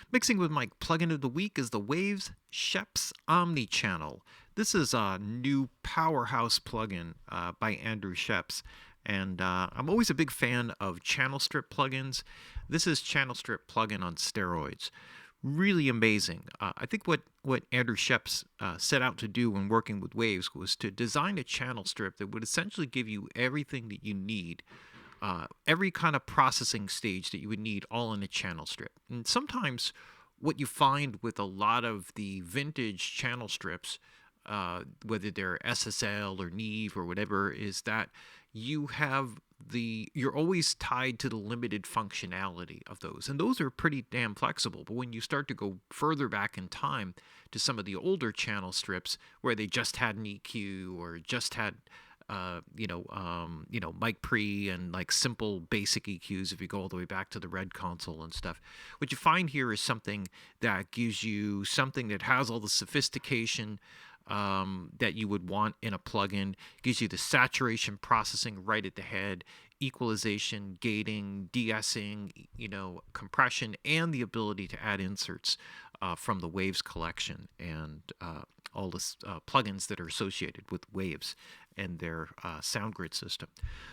Mixing with Mike, plugin of the week is the Waves Scheps Omni channel. This is a new powerhouse plugin by Andrew Scheps. And I'm always a big fan of channel strip plugins. This is channel strip plugin on steroids. Really amazing. I think what Andrew Scheps set out to do when working with Waves was to design a channel strip that would essentially give you everything that you need, every kind of processing stage that you would need all in a channel strip. And sometimes what you find with a lot of the vintage channel strips, whether they're SSL or Neve or whatever, is that you're always tied to the limited functionality of those, and those are pretty damn flexible. But when you start to go further back in time to some of the older channel strips where they just had an EQ or just had mic pre and like simple basic EQs, if you go all the way back to the Red console and stuff. What you find here is something that gives you something that has all the sophistication that you would want in a plugin. Gives you the saturation processing right at the head, equalization, gating, de-essing, compression, and the ability to add inserts from the Waves collection and all the plugins that are associated with Waves and their sound grid system.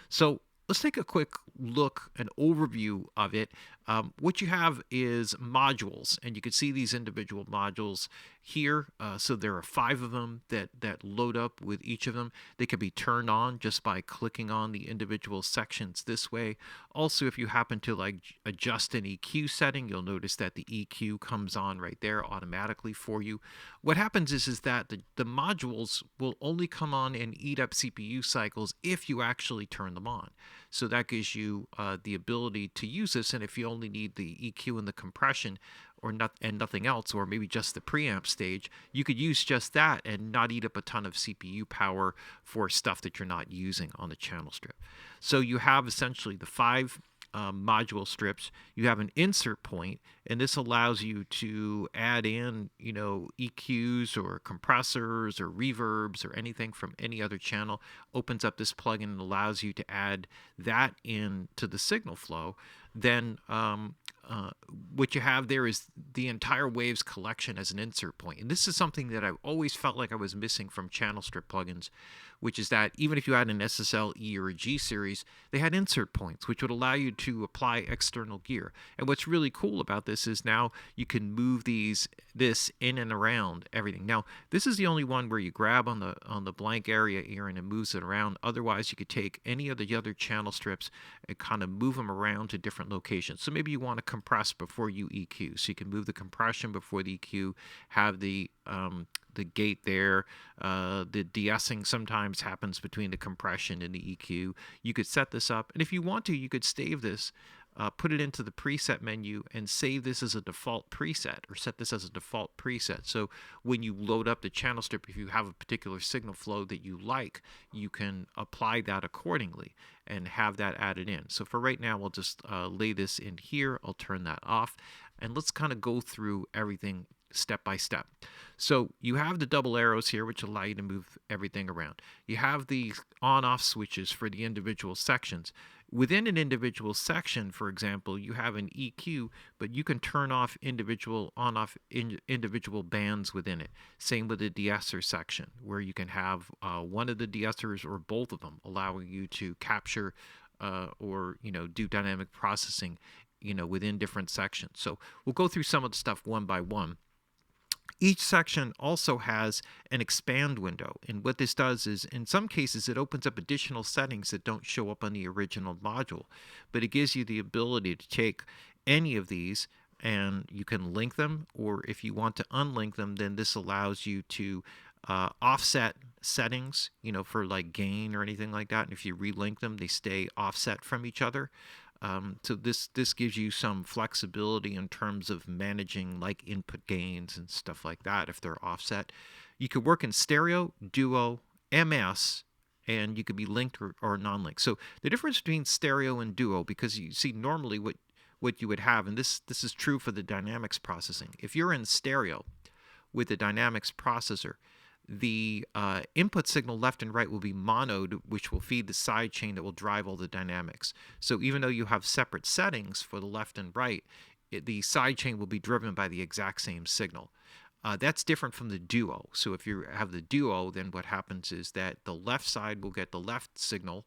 So let's take a quick look, an overview of it. What you have is modules, and you can see these individual modules here. So there are 5 of them that load up with each of them. They can be turned on just by clicking on the individual sections this way. Also, if you happen to adjust an EQ setting, you'll notice that the EQ comes on right there automatically for you. What happens is that the modules will only come on and eat up CPU cycles if you actually turn them on. So that gives you the ability to use this, and if you only need the EQ and the compression and nothing else, or maybe just the preamp stage, you could use just that and not eat up a ton of CPU power for stuff that you're not using on the channel strip. So you have essentially the 5 module strips. You have an insert point, and this allows you to add in, EQs or compressors or reverbs or anything from any other channel. Opens up this plugin and allows you to add that into the signal flow. Then what you have there is the entire Waves collection as an insert point. And this is something that I've always felt like I was missing from channel strip plugins, which is that even if you had an SSL E or a G series, they had insert points, which would allow you to apply external gear. And what's really cool about this is now you can move this in and around everything. Now, this is the only one where you grab on the blank area here and it moves it around. Otherwise, you could take any of the other channel strips and kind of move them around to different locations. So maybe you want to compress before you EQ, so you can move the compression before the EQ, have the gate there. The de-essing sometimes happens between the compression and the EQ. You could set this up, and if you want to, you could save this, put it into the preset menu and save this as a default preset, or set this as a default preset. So when you load up the channel strip, if you have a particular signal flow that you like, you can apply that accordingly and have that added in. So for right now, we'll just lay this in here. I'll turn that off, and let's kind of go through everything step by step. So you have the double arrows here, which allow you to move everything around. You have the on-off switches for the individual sections. Within an individual section, for example, you have an EQ, but you can turn off on-off individual bands within it. Same with the de-esser section, where you can have one of the de-essers or both of them, allowing you to capture or do dynamic processing within different sections. So we'll go through some of the stuff one by one. Each section also has an expand window, and what this does is, in some cases, it opens up additional settings that don't show up on the original module, but it gives you the ability to take any of these and you can link them, or if you want to unlink them, then this allows you to offset settings, for like gain or anything like that, and if you relink them, they stay offset from each other. So this gives you some flexibility in terms of managing like input gains and stuff like that if they're offset. You could work in stereo, duo, MS, and you could be linked or non-linked. So the difference between stereo and duo, because you see normally what you would have, and this is true for the dynamics processing. If you're in stereo with the dynamics processor, the input signal left and right will be monoed, which will feed the side chain that will drive all the dynamics. So even though you have separate settings for the left and right, the sidechain will be driven by the exact same signal. That's different from the duo. So if you have the duo, then what happens is that the left side will get the left signal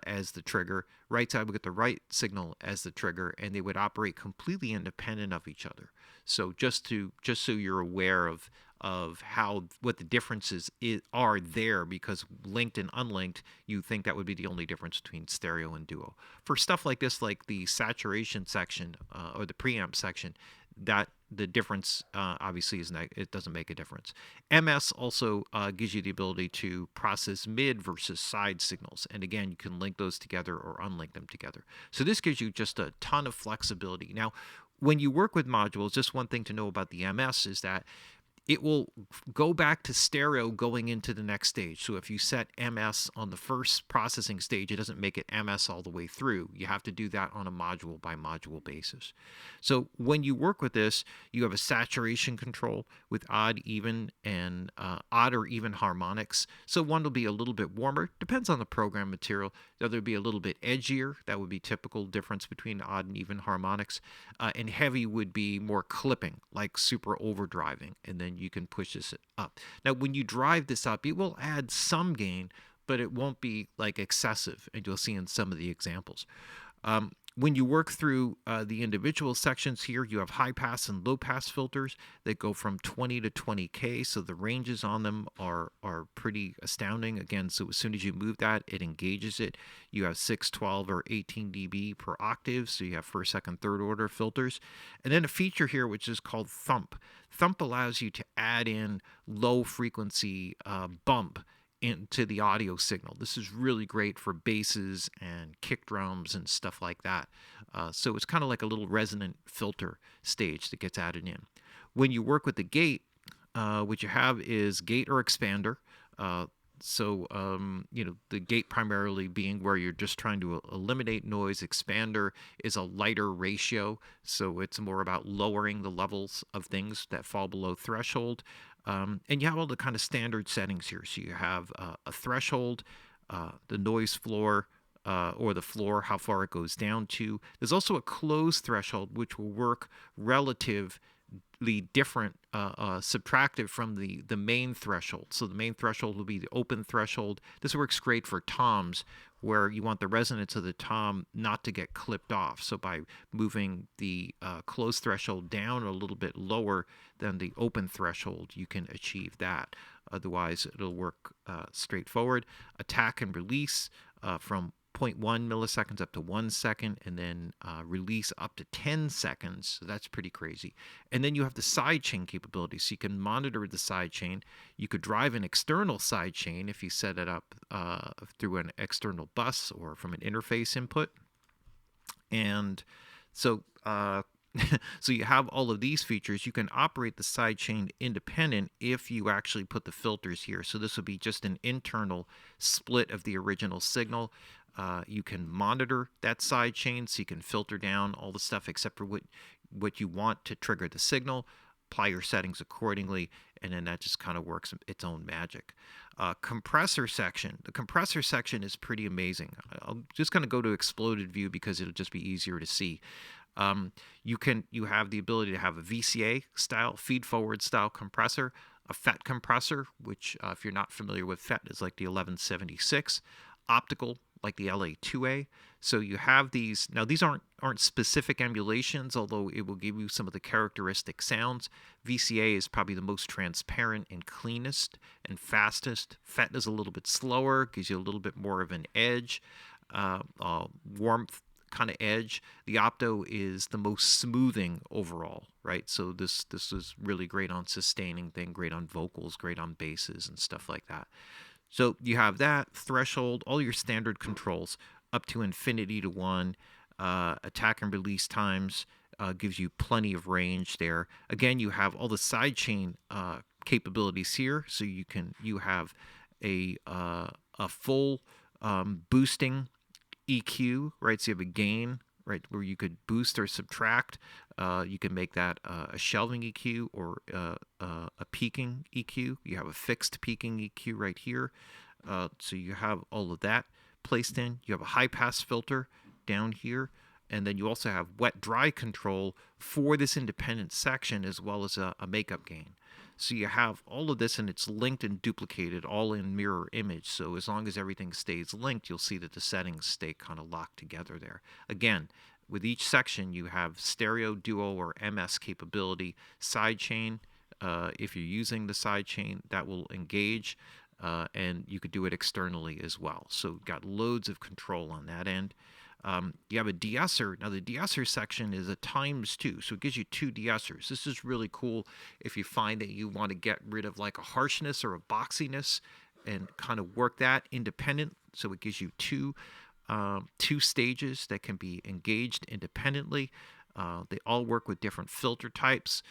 as the trigger, right side will get the right signal as the trigger, and they would operate completely independent of each other. So just so you're aware of how what the differences are there, because linked and unlinked, you think that would be the only difference between stereo and duo. For stuff like this, like the saturation section or the preamp section, that the difference obviously is it doesn't make a difference. MS also gives you the ability to process mid versus side signals, and again, you can link those together or unlink them together. So this gives you just a ton of flexibility. Now, when you work with modules, just one thing to know about the MS is that it will go back to stereo going into the next stage. So if you set MS on the first processing stage, it doesn't make it MS all the way through. You have to do that on a module by module basis. So when you work with this, you have a saturation control with odd, even, and odd or even harmonics. So one will be a little bit warmer, depends on the program material. The other will be a little bit edgier. That would be typical difference between odd and even harmonics. And heavy would be more clipping, like super overdriving, and then you can push this up. Now, when you drive this up, it will add some gain, but it won't be like excessive, and you'll see in some of the examples. When you work through the individual sections here, you have high pass and low pass filters that go from 20 to 20K, so the ranges on them are pretty astounding. Again, so as soon as you move that, it engages it. You have 6, 12, or 18 dB per octave, so you have first, second, third order filters. And then a feature here which is called thump. Thump allows you to add in low frequency bump into the audio signal. This is really great for basses and kick drums and stuff like that. So it's kind of like a little resonant filter stage that gets added in. When you work with the gate, what you have is gate or expander. The gate primarily being where you're just trying to eliminate noise. Expander is a lighter ratio, so it's more about lowering the levels of things that fall below threshold. And you have all the kind of standard settings here. So you have a threshold, the noise floor, or the floor, how far it goes down to. There's also a closed threshold, which will work relatively different, subtractive from the main threshold. So the main threshold will be the open threshold. This works great for toms, where you want the resonance of the tom not to get clipped off. So by moving the closed threshold down a little bit lower than the open threshold, you can achieve that. Otherwise, it'll work straightforward. Attack and release from 0.1 milliseconds up to 1 second, and then release up to 10 seconds. So that's pretty crazy. And then you have the sidechain capability. So you can monitor the sidechain. You could drive an external sidechain if you set it up through an external bus or from an interface input. And so so you have all of these features. You can operate the sidechain independent if you actually put the filters here. So this would be just an internal split of the original signal. You can monitor that sidechain, so you can filter down all the stuff except for what you want to trigger the signal, apply your settings accordingly, and then that just kind of works its own magic. Compressor section. The compressor section is pretty amazing. I'm just going to go to exploded view because it'll just be easier to see. You have the ability to have a VCA style, feed forward style compressor, a FET compressor, which if you're not familiar with FET is like the 1176, optical like the LA2A. So you have these. Now these aren't specific emulations, although it will give you some of the characteristic sounds. VCA is probably the most transparent and cleanest and fastest. FET is a little bit slower, gives you a little bit more of an edge, warmth kind of edge. The opto is the most smoothing overall, right? So this is really great on sustaining thing, great on vocals, great on basses and stuff like that. So you have that threshold, all your standard controls up to infinity to 1. Attack and release times gives you plenty of range there. Again, you have all the sidechain capabilities here, so you have a full boosting EQ, right? So you have a gain, right, where you could boost or subtract. You can make that a shelving EQ or a peaking EQ. You have a fixed peaking EQ right here. So you have all of that placed in. You have a high pass filter down here. and then you also have wet-dry control for this independent section, as well as a makeup gain. So you have all of this, and it's linked and duplicated all in mirror image. So as long as everything stays linked, you'll see that the settings stay kind of locked together there. Again, with each section, you have stereo, duo, or MS capability. Sidechain, if you're using the sidechain, that will engage, and you could do it externally as well. So got loads of control on that end. You have a de-esser. Now the de-esser section is a ×2, so it gives you 2 de-essers. This is really cool if you find that you want to get rid of like a harshness or a boxiness and kind of work that independent. So it gives you two stages that can be engaged independently. They all work with different filter types,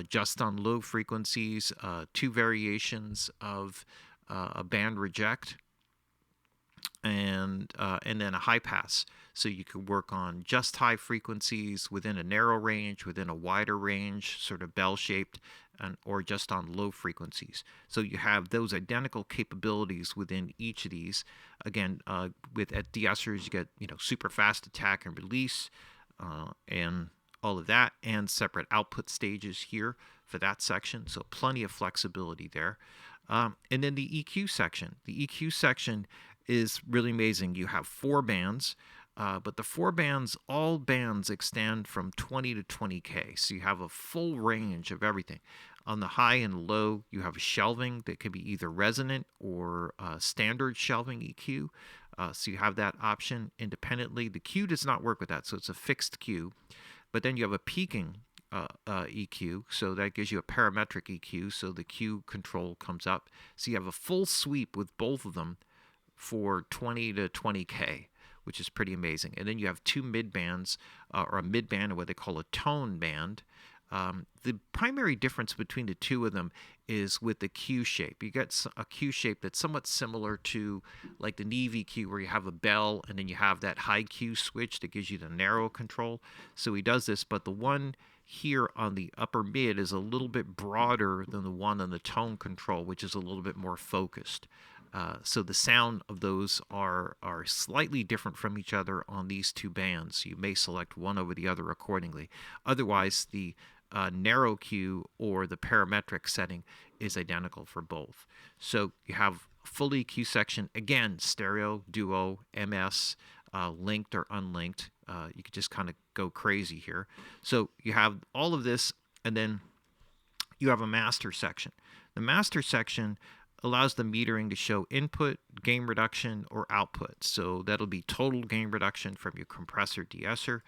just on low frequencies, 2 variations of a band reject, and then a high pass. So you could work on just high frequencies within a narrow range, within a wider range, sort of bell-shaped, or just on low frequencies. So you have those identical capabilities within each of these. Again, with at de-essers, you get super fast attack and release, and all of that, and separate output stages here for that section. So plenty of flexibility there. And then the EQ section. The EQ section is really amazing. You have 4 bands, but the 4 bands, all bands extend from 20 to 20K. So you have a full range of everything. On the high and low, you have shelving that can be either resonant or standard shelving EQ. So you have that option independently. The Q does not work with that, so it's a fixed Q. But then you have a peaking EQ, so that gives you a parametric EQ, so the Q control comes up. So you have a full sweep with both of them for 20 to 20K, which is pretty amazing. And then you have 2 mid bands, or a mid band, or what they call a tone band. The primary difference between the two of them is with the Q shape. You get a Q shape that's somewhat similar to like the Neve EQ, where you have a bell and then you have that high Q switch that gives you the narrow control. So he does this, but the one here on the upper mid is a little bit broader than the one on the tone control, which is a little bit more focused. So the sound of those are slightly different from each other on these 2 bands. You may select one over the other accordingly. Otherwise, the narrow Q or the parametric setting is identical for both. So you have full EQ section, again, stereo, duo, MS, linked or unlinked. You could just kind of go crazy here. So you have all of this, and then you have a master section. The master section allows the metering to show input, gain reduction, or output. So that'll be total gain reduction from your compressor de-esser.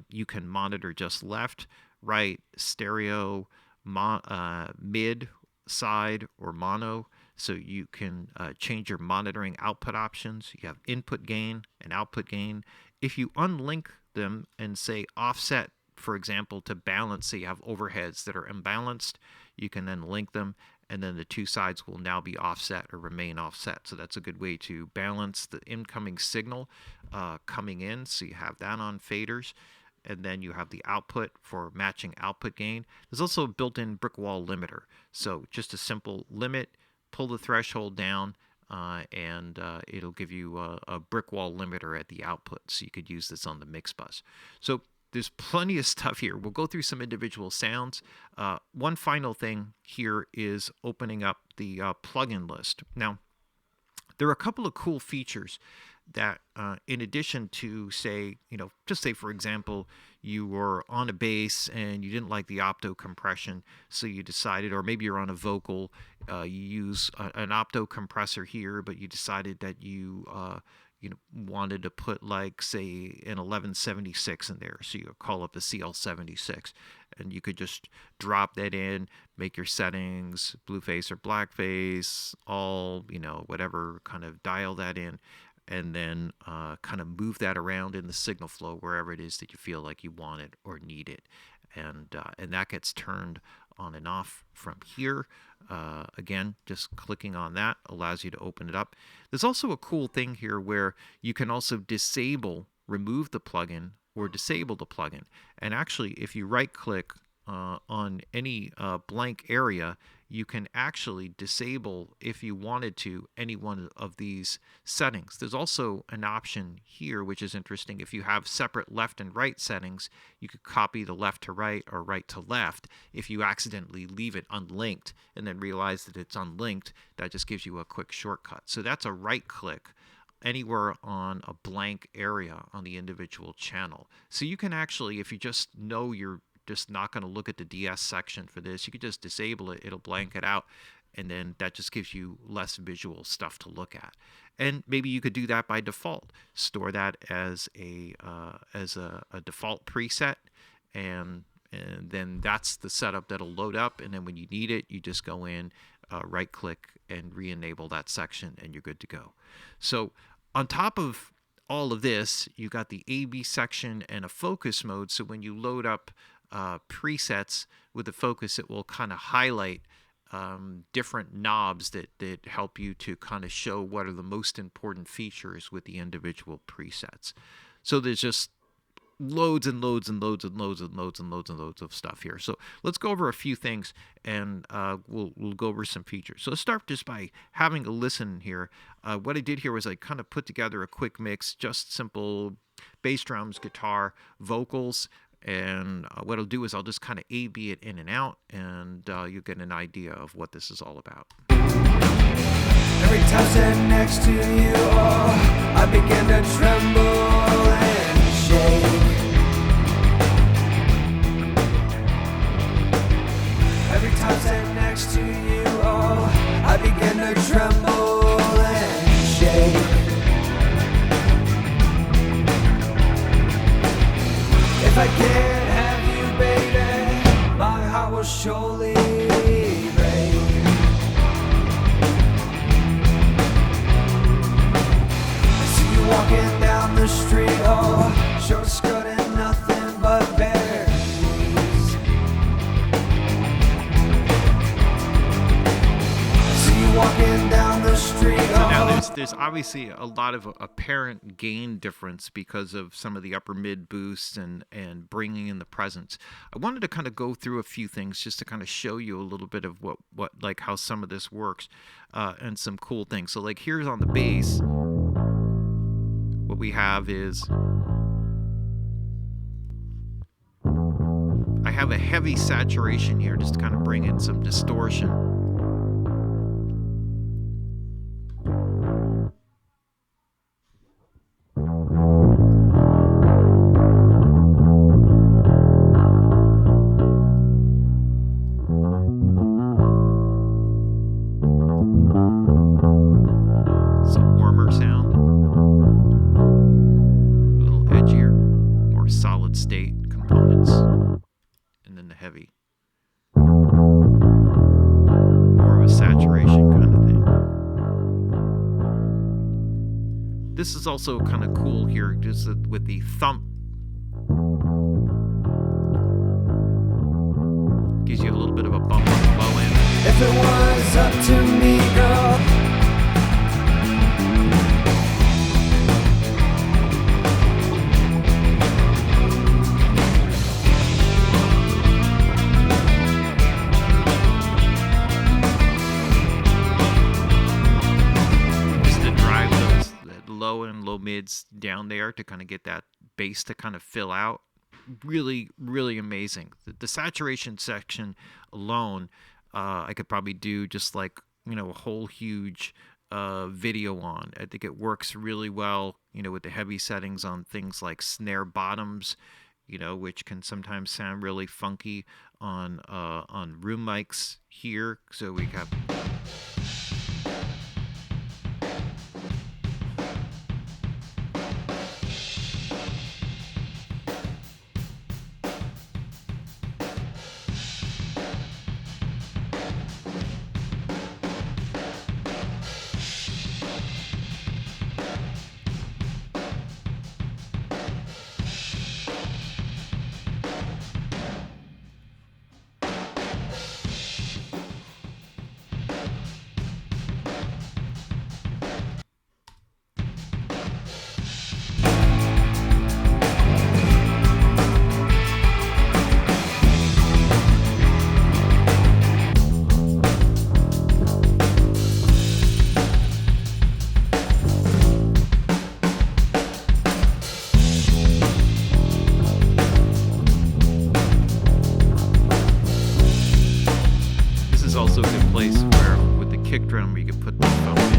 You can monitor just left, right, stereo, mid, side, or mono. So you can change your monitoring output options. You have input gain and output gain. If you unlink them and say offset, for example, to balance, say you have overheads that are imbalanced, you can then link them, and then the 2 sides will now be offset or remain offset. So that's a good way to balance the incoming signal coming in. So you have that on faders, and then you have the output for matching output gain. There's also a built-in brick wall limiter. So just a simple limit, pull the threshold down, and it'll give you a brick wall limiter at the output. So you could use this on the mix bus. So there's plenty of stuff here. We'll go through some individual sounds. One final thing here is opening up the plugin list. Now, there are a couple of cool features that, in addition to, say, just say, for example, you were on a bass and you didn't like the opto compression, so you decided, or maybe you're on a vocal, you use an opto compressor here, but you decided that you wanted to put, like, say, an 1176 in there. So you call up the CL76, and you could just drop that in, make your settings, blue face or black face, all, whatever, kind of dial that in, and then kind of move that around in the signal flow wherever it is that you feel like you want it or need it. And that gets turned on and off from here. Again, just clicking on that allows you to open it up. There's also a cool thing here where you can also remove the plugin, or disable the plugin. And actually, if you right click on any blank area, you can actually disable, if you wanted to, any one of these settings. There's also an option here, which is interesting. If you have separate left and right settings, you could copy the left to right or right to left. If you accidentally leave it unlinked and then realize that it's unlinked, that just gives you a quick shortcut. So that's a right click anywhere on a blank area on the individual channel. So you can actually, if you just know you're just not going to look at the DS section for this, you could just disable it. It'll blank it out, and then that just gives you less visual stuff to look at. And maybe you could do that by default. Store that as a default preset, and then that's the setup that'll load up. And then when you need it, you just go in, right click, and re-enable that section, and you're good to go. So on top of all of this, you got the A/B section and a focus mode. So when you load up presets with the focus, it will kind of highlight different knobs that help you to kind of show what are the most important features with the individual presets. So there's just loads and loads and loads and loads and loads and loads and loads of stuff here. So let's go over a few things, and we'll go over some features. So let's start just by having a listen here. What I did here was I kind of put together a quick mix, just simple bass drums, guitar, vocals, and what I'll do is I'll just kind of A/B it in and out, and you'll get an idea of what this is all about. Every time I stand next to you, oh, I begin to tremble and shake. Every time I stand next to you, oh, I begin to tremble and shake. If I can't have you, baby, my heart will surely break. I see you walking down the street, oh, short skirt and nothing but bare knees. I see you walking down the street, oh. So now there's obviously a lot of apparent gain difference because of some of the upper mid boosts and bringing in the presence. I wanted to kind of go through a few things just to kind of show you a little bit of what like how some of this works, and some cool things. So like here's on the bass, what we have is I have a heavy saturation here just to kind of bring in some distortion. Some warmer sound, a little edgier, more solid state components, and then the heavy, more of a saturation kind of thing. This is also kind of cool here, just with the thump. Gives you a little bit of a bump on the low end. If it was up to me, girl, just to drive those that low and low mids down there to kind of get that bass to kind of fill out. Really, really amazing. The saturation section alone, I could probably do just like, you know, a whole huge video on. I think it works really well, you know, with the heavy settings on things like snare bottoms, you know, which can sometimes sound really funky on room mics here. So we have selector on where you can put the phone in.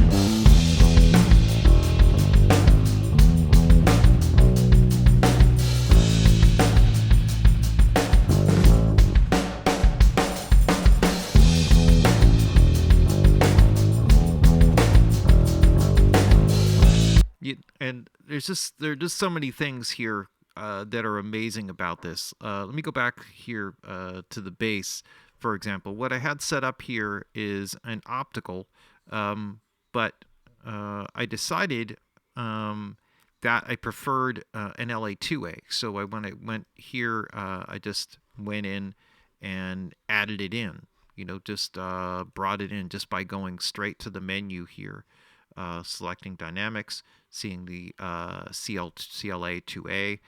And there are just so many things here that are amazing about this. Let me go back here to the base, for example. What I had set up here is an optical, but I decided that I preferred an LA2A. So when I went here, I just went in and added it in. Just brought it in just by going straight to the menu here. Selecting dynamics, seeing the CLA2A,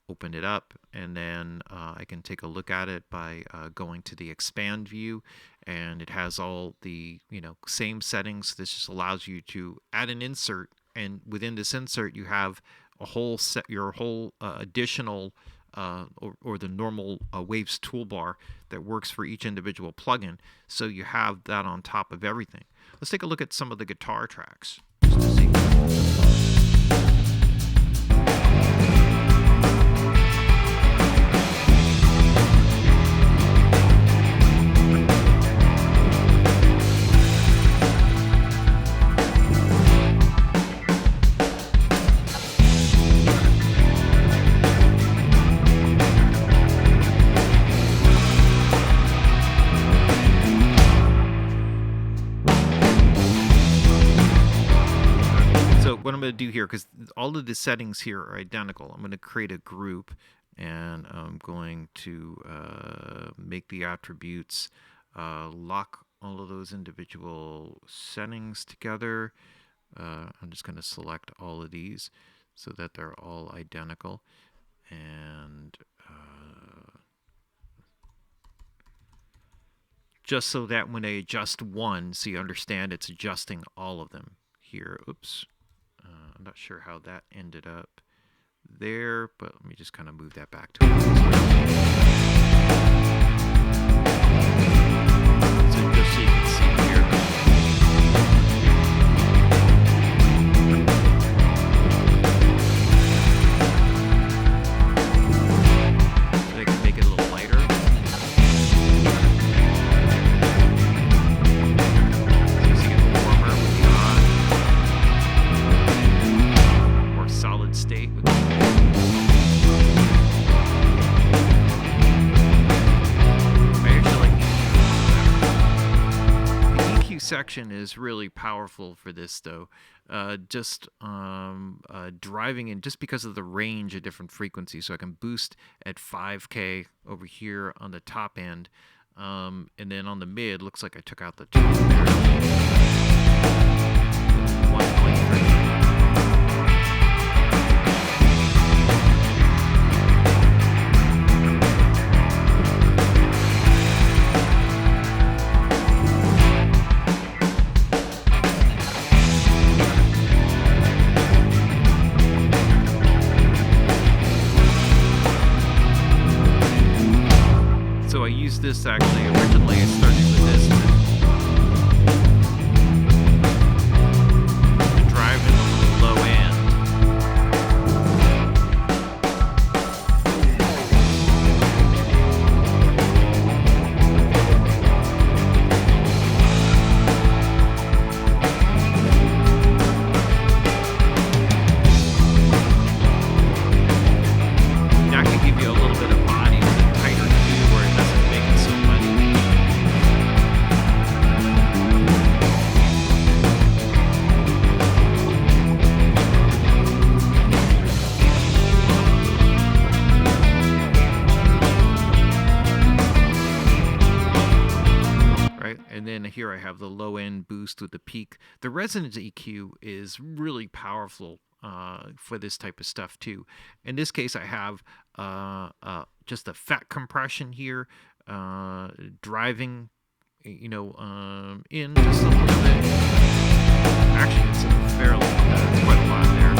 open it up, and then I can take a look at it by going to the expand view, and it has all the same settings. This just allows you to add an insert, and within this insert you have a whole your whole additional or the normal Waves toolbar that works for each individual plugin. So you have that on top of everything. Let's take a look at some of the guitar tracks just to see. What I'm going to do here, because all of the settings here are identical, I'm going to create a group, and I'm going to make the attributes lock all of those individual settings together. I'm just going to select all of these so that they're all identical, and just so that when I adjust one, so you understand it's adjusting all of them here. Oops. I'm not sure how that ended up there, but let me just kind of move that back to it. So just so you can see here. So I can make it a little lighter. So you see it warmer with the on. Solid state with the EQ section is really powerful for this, though. Just driving in, just because of the range of different frequencies, so I can boost at 5K over here on the top end, and then on the mid, looks like I took out the tone there. 1.3. So I used this actually, originally I started with this to drive in the low end. That can give you a little bit of body with a tighter tube where it doesn't make it so muddy. Right, and then here I have the low end boost with the peak. The resonance EQ is really powerful for this type of stuff too. In this case, I have just a fat compression here, driving, in just a little bit. Actually, it's fairly, it's quite a lot there.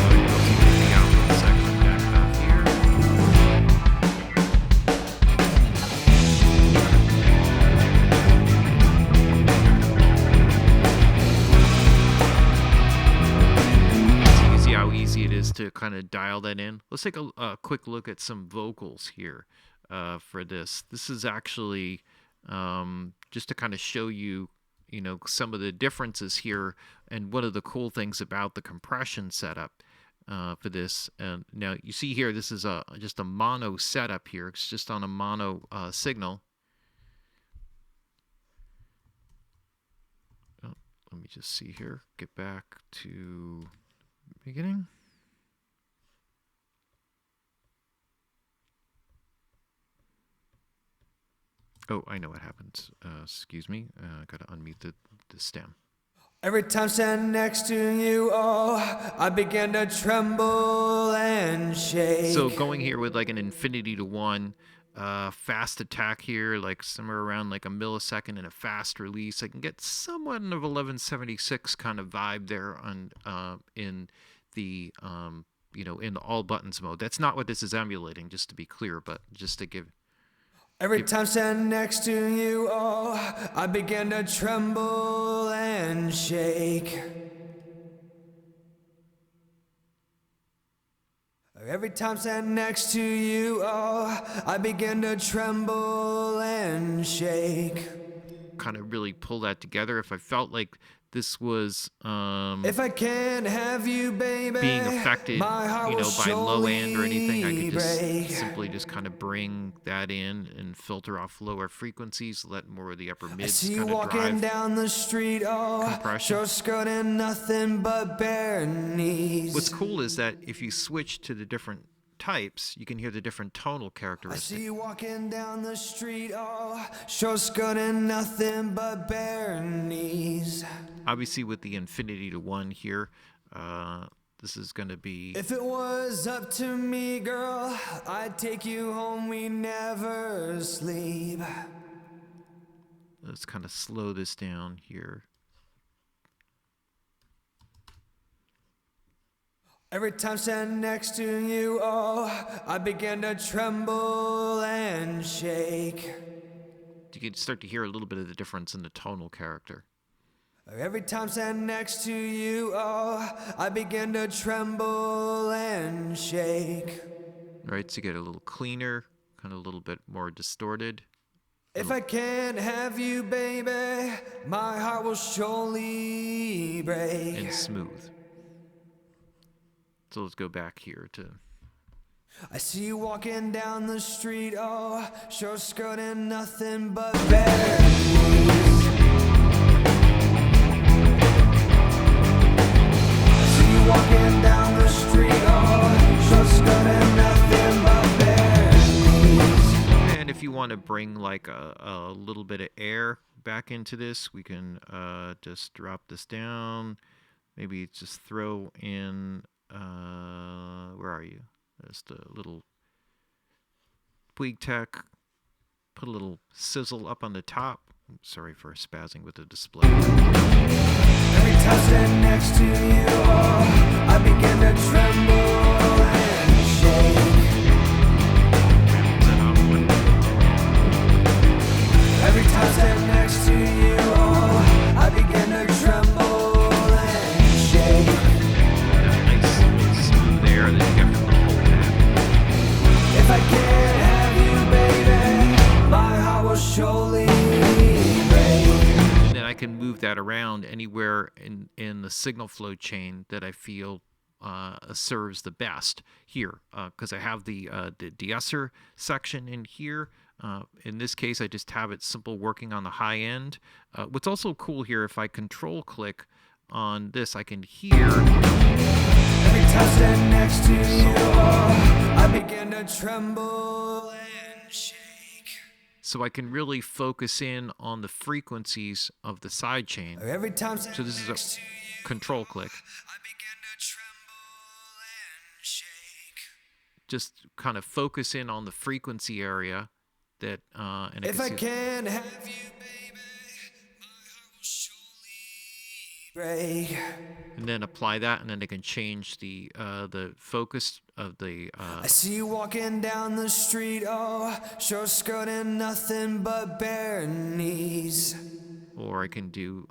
I can also take the output section back up here. easy it is to kind of dial that in. Let's take a quick look at some vocals here for this. This is actually just to kind of show you, some of the differences here, and one of the cool things about the compression setup for this. Now you see here, this is just a mono setup here. It's just on a mono signal. Oh, let me just see here. Get back to beginning. Oh, I know what happens. Excuse me. I gotta unmute the stem. Every time standing next to you, oh, I begin to tremble and shake. So going here with like an infinity to 1, fast attack here, like somewhere around like a millisecond, and a fast release. I can get somewhat of 1176 kind of vibe there on in the in the all buttons mode. That's not what this is emulating, just to be clear, but just to give. Every time standing next to you, oh, I begin to tremble and shake. Every time standing next to you, oh, I begin to tremble and shake. Kind of really pull that together. If I felt like this was if I can't have you, baby, being affected, by low end or anything, I could just break. simply just kind of bring that in and filter off lower frequencies, let more of the upper mids see you kind of walking drive down the street, oh, compression. short skirt and nothing but bare knees. What's cool is that if you switch to the different types, you can hear the different tonal I characteristics. see you walking down the street, oh, short skirt and nothing but bare knees. Obviously, with the infinity to 1 here, this is going to be. If it was up to me, girl, I'd take you home, we never sleep. Let's kind of slow this down here. Every time standing next to you, oh, I begin to tremble and shake. You can start to hear a little bit of the difference in the tonal character. Every time standing next to you, oh, I begin to tremble and shake. Right, so you get a little cleaner, kind of a little bit more distorted. If I can't have you, baby, my heart will surely break. And smooth. So let's go back here to. I see you walking down the street, oh, short skirt and nothing but bare knees. I see you walking down the street, oh, short skirt and nothing but bare knees. And if you want to bring like a little bit of air back into this, we can just drop this down. Maybe just throw in. Where are you? Just a little Puig Tech. Put a little sizzle up on the top. I'm sorry for spazzing with the display. Every time standing next to you, oh, I begin to tremble and shake. Every time standing next to you, oh, I begin to tremble and shake. Nice smooth air that you have to hold that. If I can't have you, baby, my heart will surely break. And then I can move that around anywhere in the signal flow chain that I feel serves the best here, because I have the de-esser section in here. In this case, I just have it simple working on the high end. What's also cool here, if I control click on this, I can hear. Every time standing next to you, oh, I begin to tremble and shake. So I can really focus in on the frequencies of the side chain. Every time So this is next to you, a control click. I begin to tremble and shake. Just kind of focus in on the frequency area that, and If I see- can't have you, baby, my heart will surely break. and then apply that, and then I can change the focus of the. I see you walking down the street, oh, short skirt and nothing but bare knees. Or I can do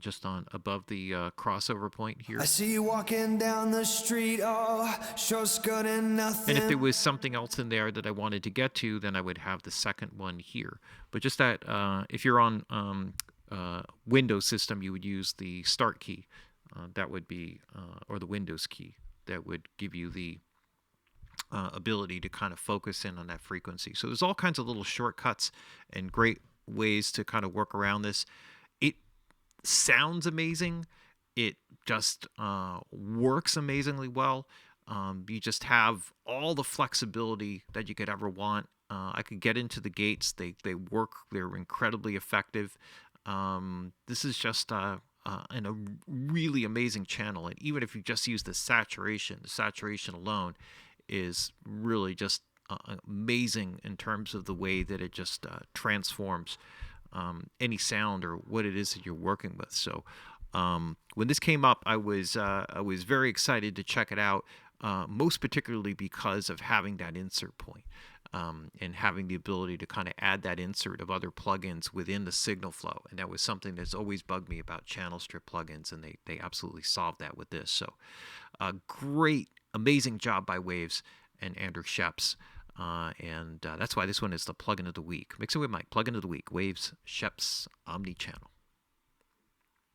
just on above the crossover point here. I see you walking down the street, oh, show's good and nothing. And if there was something else in there that I wanted to get to, then I would have the second one here. But just that, if you're on Windows system, you would use the Start key. That would be, or the Windows key. That would give you the ability to kind of focus in on that frequency. So there's all kinds of little shortcuts and great ways to kind of work around this. It sounds amazing. It just works amazingly well. You just have all the flexibility that you could ever want. I could get into the gates. They work. They're incredibly effective. This is just a really amazing channel. And even if you just use the saturation alone is really just amazing in terms of the way that it just transforms any sound or what it is that you're working with. So when this came up, I was very excited to check it out, most particularly because of having that insert point. And having the ability to kind of add that insert of other plugins within the signal flow. And that was something that's always bugged me about channel strip plugins, and they absolutely solved that with this. So great, amazing job by Waves and Andrew Scheps. And that's why this one is the plugin of the week. Mixing with Mike, plugin of the week, Waves Scheps Omni channel.